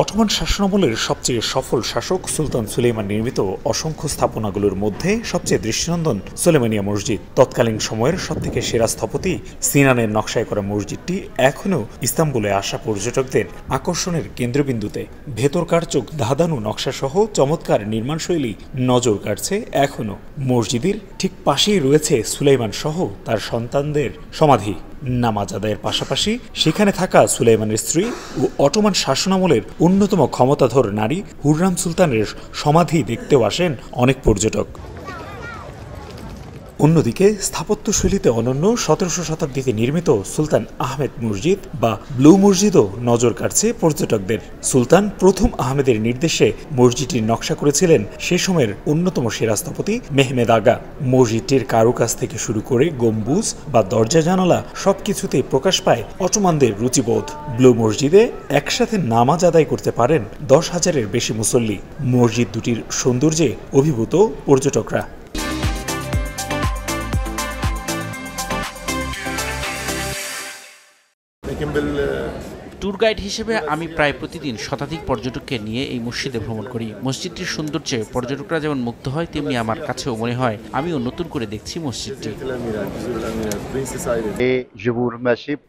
Ottoman শাসনামলের সবচেয়ে সফল শাসক সুলতান সুলেইমান নির্মিত অসংখ্য স্থাপনাগুলোর মধ্যে সবচেয়ে দৃষ্টিনন্দন সুলেমানিয়া মসজিদ। তৎকালীন সময়ের সবথেকে সেরা স্থপতি সিনানের নকশায় করা মসজিদটি এখনও ইস্তাম্বুলে আসা পর্যটকদের আকর্ষণের কেন্দ্রবিন্দুতে। ভেতরকার চোখ ধাঁধানো নকশাসহ চমৎকার নির্মাণশৈলী নজর কাটছে এখনও। মসজিদের ঠিক পাশেই রয়েছে সুলাইমান সহ তার সন্তানদের সমাধি। নামাজ আদায়ের পাশাপাশি সেখানে থাকা সুলাইমানের স্ত্রী ও অটোমান শাসনামলের অন্যতম ক্ষমতাধর নারী হুররাম সুলতানের সমাধি দেখতেও আসেন অনেক পর্যটক। অন্যদিকে স্থাপত্যশৈলীতে অনন্য ১৭০০ শতাব্দীতে নির্মিত সুলতান আহমেদ মসজিদ বা ব্লু মসজিদও নজর কাটছে পর্যটকদের। সুলতান প্রথম আহমেদের নির্দেশে মসজিদটির নকশা করেছিলেন সে সময়ের অন্যতম সেরা স্থপতি মেহমেদ আগা। মসজিদটির কারুকাজ থেকে শুরু করে গম্বুজ বা দরজা জানালা সবকিছুতেই প্রকাশ পায় অটোমানদের রুচিবোধ। ব্লু মসজিদে একসাথে নামাজ আদায় করতে পারেন ১০,০০০-এর বেশি মুসল্লি। মসজিদ দুটির সৌন্দর্যে অভিভূত পর্যটকরা। ট্যুর গাইড হিসেবে আমি প্রায় প্রতিদিন শতাধিক পর্যটককে নিয়ে এই মসজিদে ভ্রমণ করি। মসজিদটির সৌন্দর্যে পর্যটকরা যেমন মুগ্ধ হয়, তেমনি আমার কাছেও মনে হয় আমিও নতুন করে দেখছি মসজিদটি।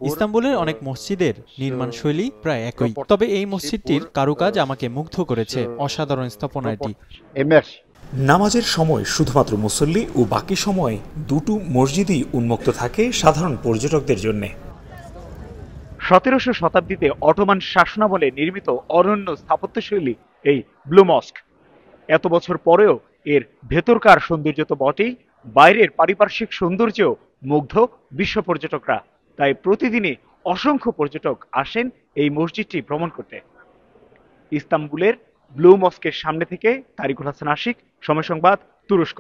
ইস্তাম্বুলের অনেক মসজিদের নির্মাণশৈলী প্রায় একই, তবে এই মসজিদটির কারুকাজ আমাকে মুগ্ধ করেছে। অসাধারণ স্থাপনা এটি। নামাজের সময় শুধুমাত্র মুসল্লি ও বাকি সময় দুটো মসজিদই উন্মুক্ত থাকে সাধারণ পর্যটকদের জন্য। ১৭০০ শতাব্দীতে অটোমান শাসনামলে নির্মিত অনন্য স্থাপত্যশৈলী এই ব্লু মস্ক। এত বছর পরেও এর ভেতরকার সৌন্দর্য তো বটেই, বাইরের পারিপার্শ্বিক সৌন্দর্যেও মুগ্ধ বিশ্ব পর্যটকরা। তাই প্রতিদিনই অসংখ্য পর্যটক আসেন এই মসজিদটি ভ্রমণ করতে। ইস্তাম্বুলের ব্লু মস্কের সামনে থেকে তারিকুল হাসান আশিক, সময় সংবাদ, তুরস্ক।